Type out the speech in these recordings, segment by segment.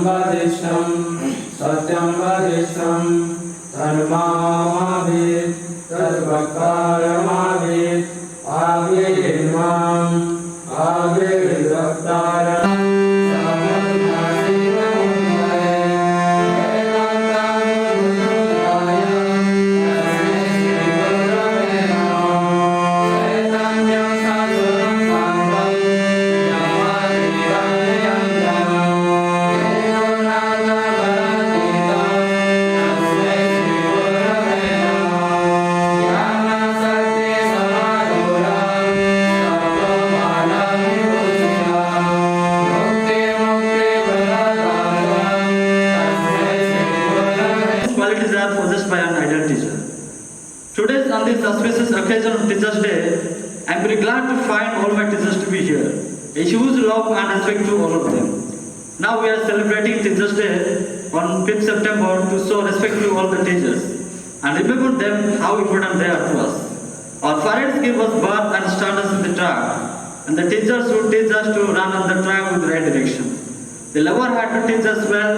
वदिष्यं सत्यं वदिष्यं धर्ममावेत् तद्वक्तारमावेत् आवेयेन्माम् आवेयद्वक्तारम् Today, on this auspicious occasion of Teachers' Day, I am very glad to find all my teachers to be here. A huge love and respect to all of them. Now we are celebrating Teachers' Day on 5th September to show respect to all the teachers and remember them how important they are to us. Our parents give us birth and start us in the track, and the teachers who teach us to run on the track with the right direction. They never had to teach us well,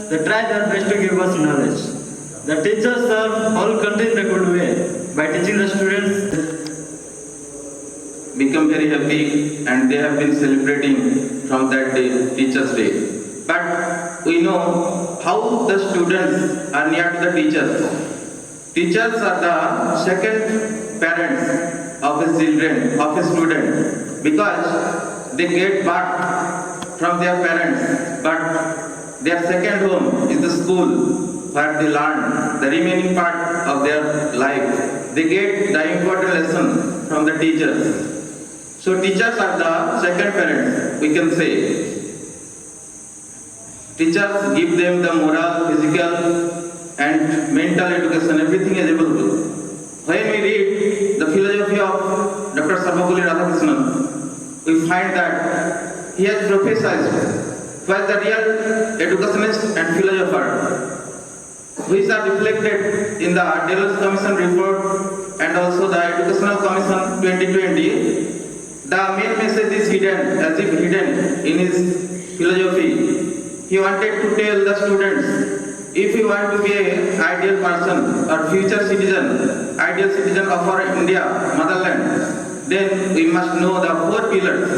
they try their best to give us knowledge. The teachers serve whole country in a good way by teaching the students. Become very happy, and they have been celebrating from that day, Teachers' Day. But we know how the students are near to the teachers. Teachers are the second parents of his children, of his student, because they get back from their parents, but their second home is the school where they learn the remaining part of their life. They get the important lesson from the teachers. So teachers are the second parents, we can say. Teachers give them the moral, physical and mental education, everything is available. When we read the philosophy of Dr. Ramakrishna, we find that he has prophesied who is the real educationist and philosopher, which are reflected in the Dell's Commission report and also the Educational Commission 2020. The main message is hidden, as if hidden in his philosophy. He wanted to tell the students, if you want to be an ideal person or future citizen, ideal citizen of our India, motherland, then we must know the 4 pillars: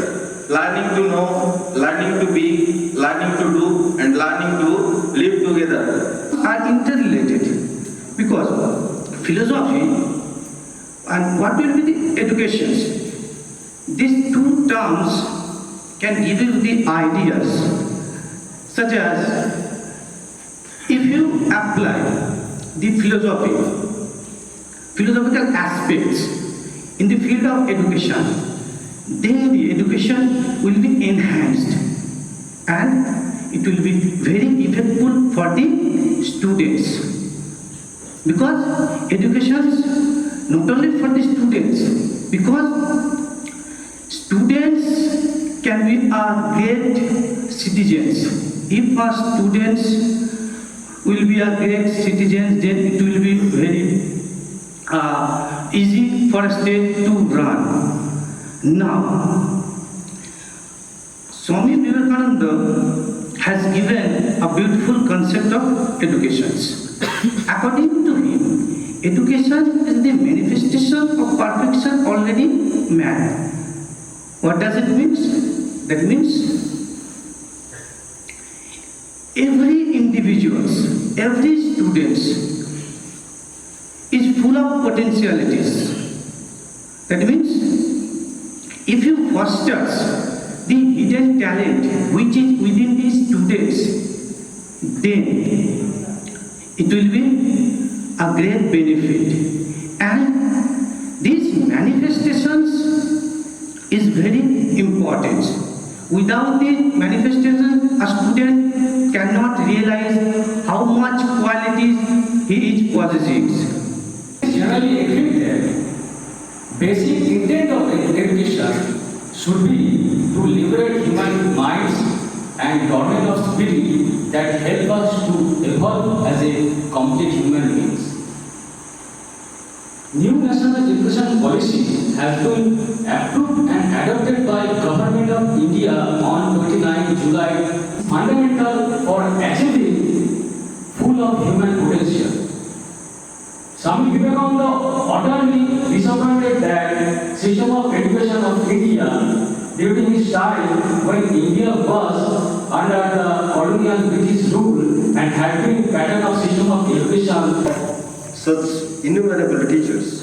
learning to know, learning to be, learning to do, and learning to live together. Are interrelated, because philosophy and what will be the educations, these two terms can give you the ideas, such as if you apply the philosophical aspects in the field of education, then the education will be enhanced and it will be very effective for the students, because education is not only for the students, because students can be great citizens. If our students will be a great citizens, then it will be very easy for a state to run. Now, Swami Vivekananda has given a beautiful concept of education. According to him, education is the manifestation of perfection already made. What does it mean? That means every individual, every student is full of potentialities. That means if you foster the hidden talent which is within the students, then it will be a great benefit. And these manifestations is very important. Without the manifestation, a student cannot realize how much qualities he is possessing. Generally agreed that basic intent of education should be to liberate human minds and dormant of spirit that help us to evolve as a complete human beings. New national education policy has been approved and adopted by Government of India on 29 July fundamental for achieving full of human potential. Swami Vivekananda utterly disappointed that system of education of India during his time when India was under the colonial British rule and had been pattern of system of education. Such innumerable teachers,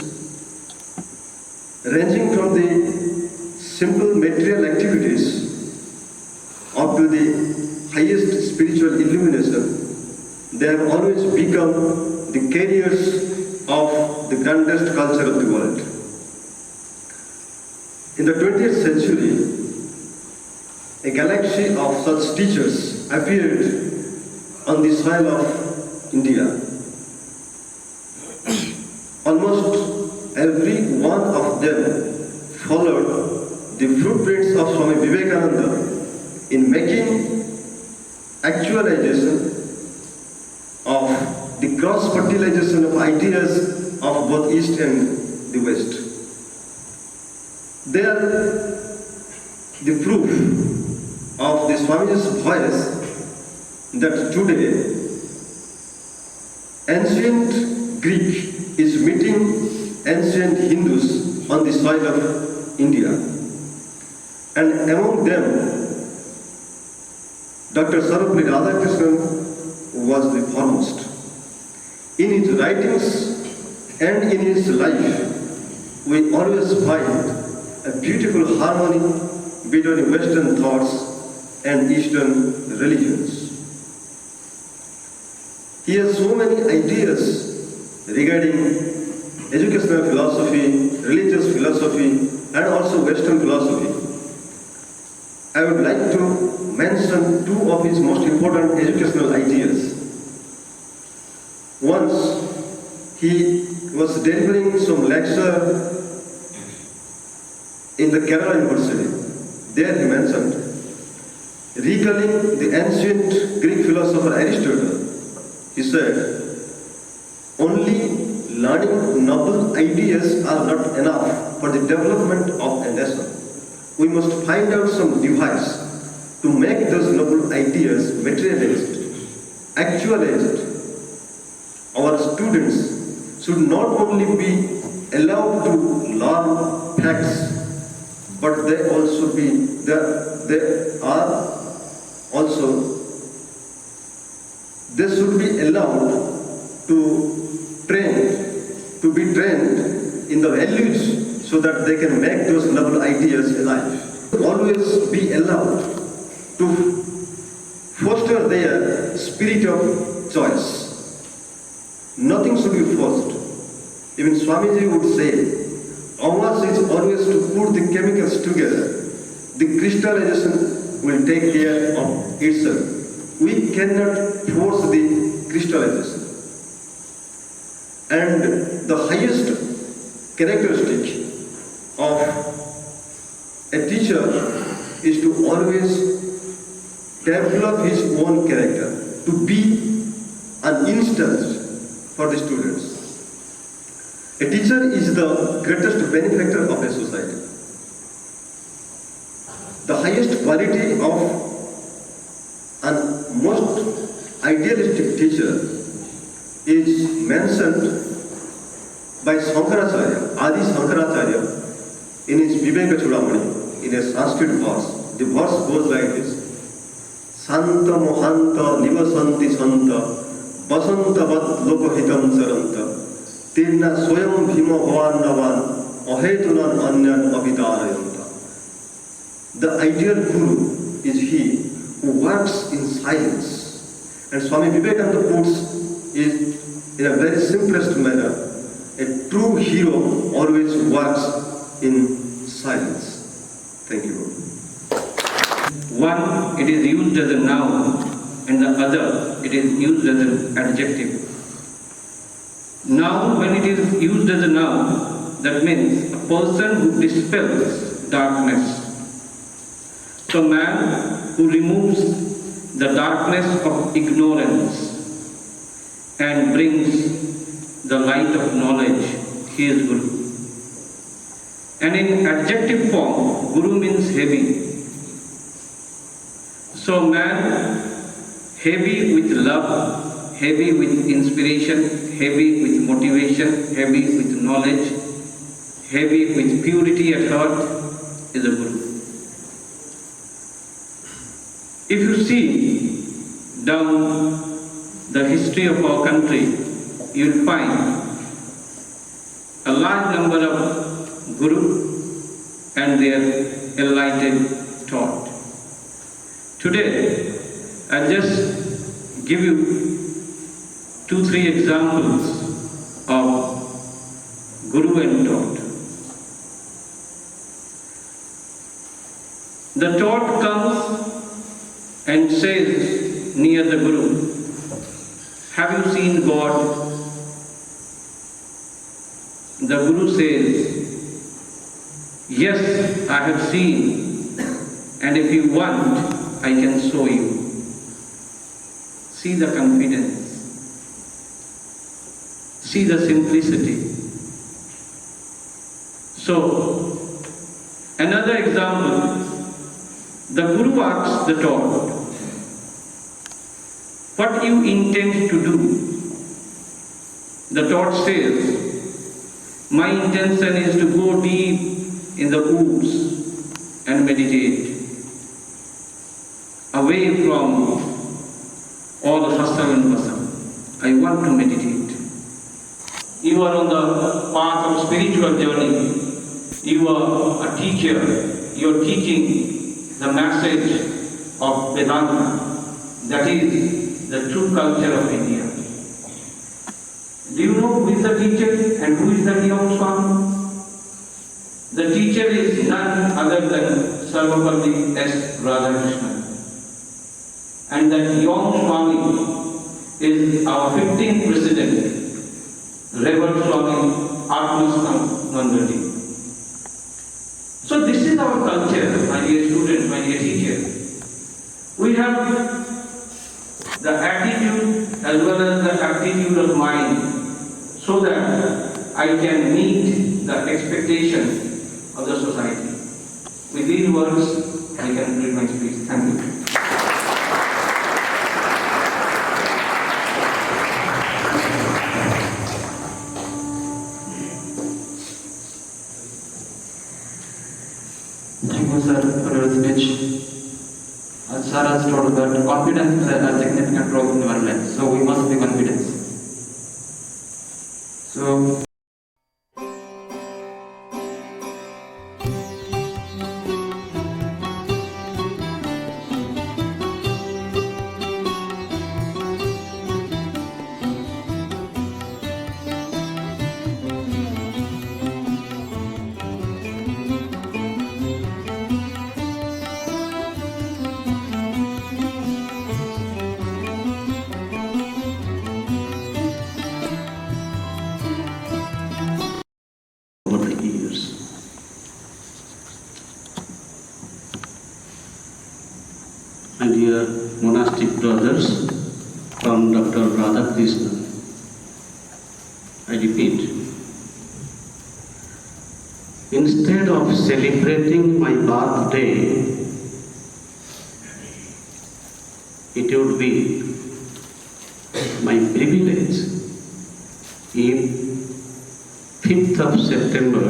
ranging from the simple material activities up to the highest spiritual illumination, they have always become the carriers of the grandest culture of the world. In the 20th century, a galaxy of such teachers appeared on the soil of India. Almost every one of them followed the footprints of Swami Vivekananda in making actualization of the cross-fertilization of ideas of both East and the West. They are the proof of the Swamiji's voice that today ancient Greek is meeting ancient Hindus on the soil of India. And among them, Dr. Sarvapalli Radhakrishnan was the foremost. In his writings and in his life, we always find a beautiful harmony between Western thoughts and Eastern religions. He has so many ideas regarding educational philosophy, religious philosophy, and also Western philosophy. I would like to mention two of his most important educational ideas. Once, he was delivering some lecture in the Kerala University. There he mentioned, recalling the ancient Greek philosopher Aristotle, he said, only learning noble ideas are not enough for the development of a nation. We must find out some device to make those noble ideas materialized, actualized. Our students should not only be allowed to learn facts, but they are also they should be allowed to be trained in the values so that they can make those noble ideas alive. Always be allowed to foster their spirit of choice. Nothing should be forced. Even Swamiji would say, ours is always to put the chemicals together. The crystallization will take care of itself. We cannot force the crystallization. And the highest characteristic of a teacher is to always develop his own character, to be an instance for the students. A teacher is the greatest benefactor of a society. The highest quality of an most idealistic teacher is mentioned by Shankaracharya, Adi Shankaracharya, in his Viveka Chudamani, in a Sanskrit verse. The verse goes like this: Santa Mohanta Nivasanti Santa Basantavat Lokahitam Saranta Tirna Soyam Bhima Bhavan Ahetunan Anyan Abhidarayanta. The ideal guru is he who works in silence. And Swami Vivekananda puts it in a very simplest manner. A true hero always works in silence. Thank you. One, it is used as a noun, and the other, it is used as an adjective. Noun, when it is used as a noun, that means a person who dispels darkness. So man who removes the darkness of ignorance and brings the light of knowledge, he is Guru. And in adjective form, Guru means heavy. So man heavy with love, heavy with inspiration, heavy with motivation, heavy with knowledge, heavy with purity at heart is a Guru. If you see down the history of our country, you will find a large number of Guru and their enlightened thought. Today, I'll just give you 2-3 examples of Guru and thought. The thought comes and says near the Guru, "Have you seen God?" The Guru says, "Yes, I have seen, and if you want, I can show you." See the confidence, see the simplicity. So, another example, the Guru asks the thought, "What you intend to do?" The thought says, "My intention is to go deep in the woods and meditate, away from all hustle and bustle. I want to meditate." You are on the path of spiritual journey. You are a teacher. You are teaching the message of Vedanta. That is the true culture of India. Do you know who is the teacher and who is the young Swami? The teacher is none other than Sarvapalli S. Ramakrishna. And that young Swami is our 15th president, Reverend Swami Atmasnandati. So this is our culture, my dear students, my dear teachers. We have the attitude as well as the aptitude of mind, so that I can meet the expectation of the society. With these words, I can conclude my speech. Thank you. Thank you, sir, for your speech. As sir has told that confidence is a significant role in our life, so we must be confident. So, over the years. My dear monastic brothers from Dr. Ramakrishna, I repeat, instead of celebrating my birthday, it would be my privilege if 5th of September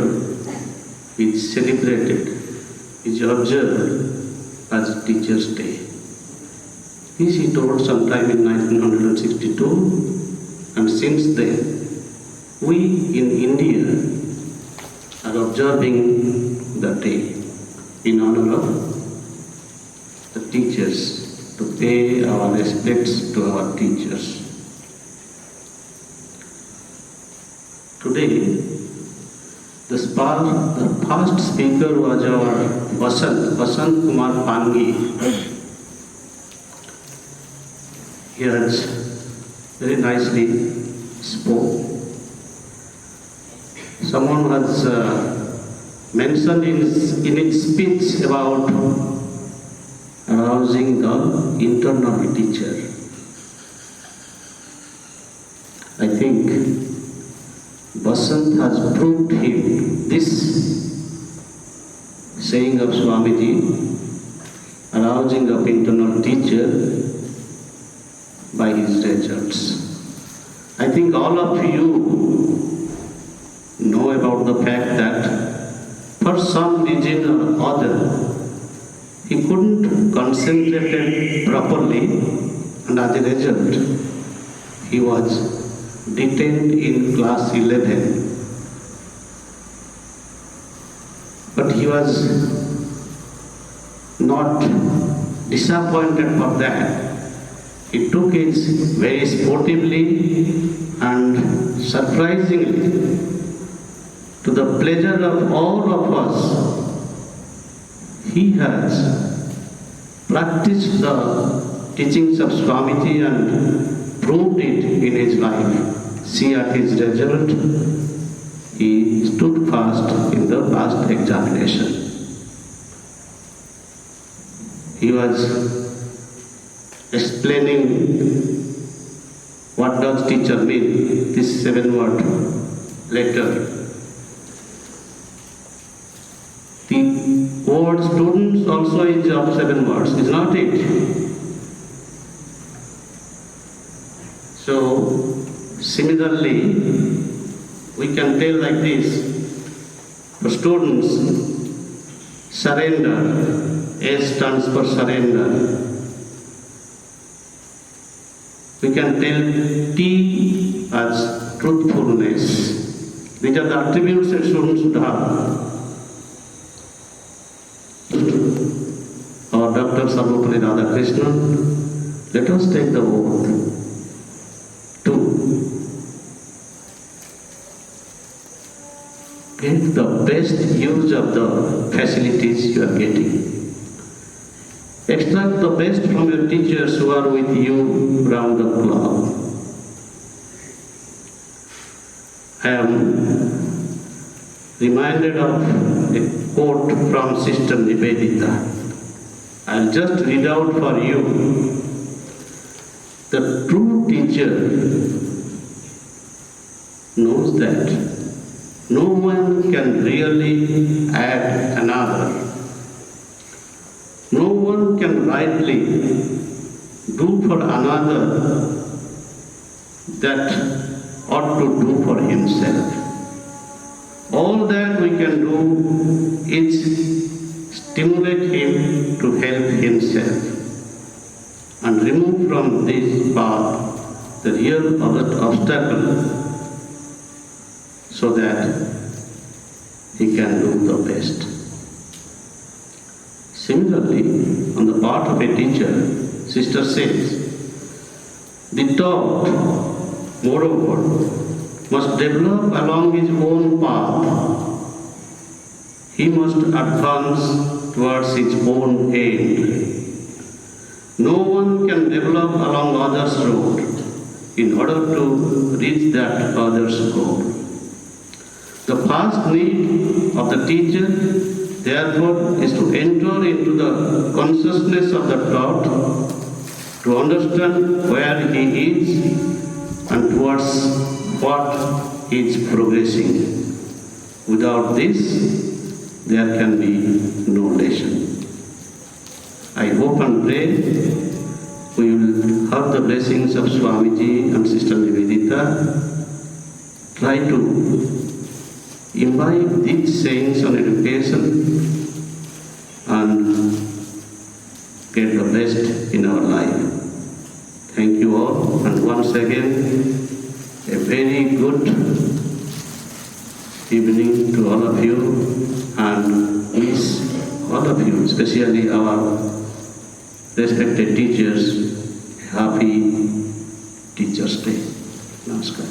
is celebrated, is observed as Teachers' Day. This he told sometime in 1962, and since then, we in India are observing the day in honor of the teachers, to pay our respects to our teachers. Today, the first speaker was our Vasant Kumar Pangi. He has very nicely spoke. Someone has mentioned in its speech about arousing the internal teacher. I think Vasant has proved him this saying of Swamiji, arousing of internal teacher, by his results. I think all of you know about the fact that for some reason or other, he couldn't concentrate properly, and as a result, he was detained in class 11. But he was not disappointed for that. He took it very sportively and surprisingly, to the pleasure of all of us, he has practiced the teachings of Swamiji and proved it in his life. See at his result, he stood fast in the last examination. He was explaining what does teacher mean, this 7-word letter. The word students also is of 7 words, is not it? So, similarly, we can tell like this, for students, surrender, S stands for surrender. We can tell T as truthfulness. These are the attributes that students should have. Our Dr. Ramakrishna, let us take the oath. 2. Get the best use of the facilities you are getting. Extract the best from your teachers who are with you round the clock. I am reminded of a quote from Sister Nivedita. I'll just read out for you. The true teacher knows that no one can really add another. No one can rightly do for another that ought to do for himself. All that we can do is stimulate him to help himself and remove from this path the real obstacle so that he can do the best. Similarly, on the part of a teacher, sister says, the taught, moreover, must develop along his own path. He must advance towards his own end. No one can develop along others' road in order to reach that other's goal. The first need of the teacher, therefore, is to enter into the consciousness of the taught, to understand where he is and towards what he is progressing. Without this, there can be no lesson. I hope and pray we will have the blessings of Swamiji and Sister Nivedita. Try to imbibe these sayings on education and get the best in our life. Thank you all, and once again, a very good evening to all of you, and wish all of you, especially our respected teachers, happy Teachers' Day. Namaskar.